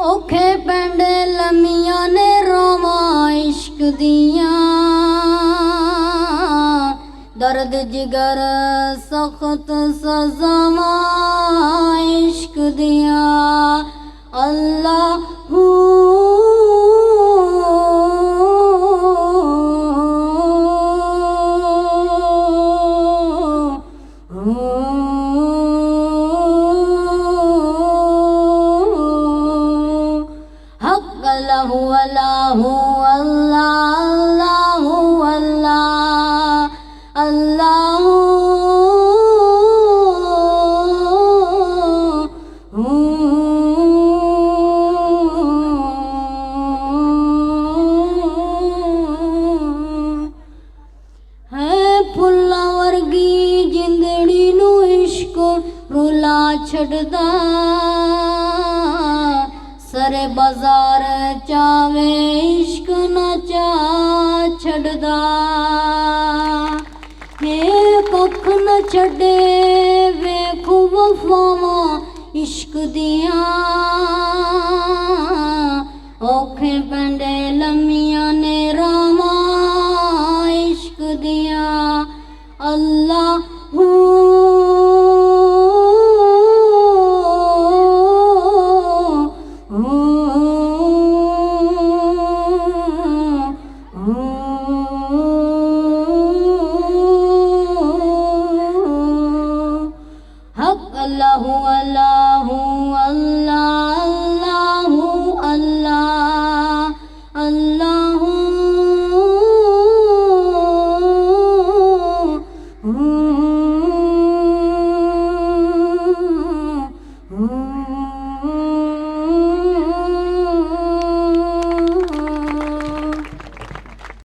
औखे पेंडे लमिया ने रोमा इश्क दिया दर्द जिगर सख्त सज़ावा इश्क दिया अल्लाह अल्लाहु अल्लाहु अल्लाहु अल्लाह अल्लाहु है फुल्ला वर्गी जिंदड़ी नू इश्क रुला छड़दा सरे बाजार चावे इश्क न चा छड़दा कख न छड़े वेखू वफावा इश्क दिया औखे पेंडे लमिया ने रामा इश्क दिया अल्लाह अल्लाहु अल्लाहु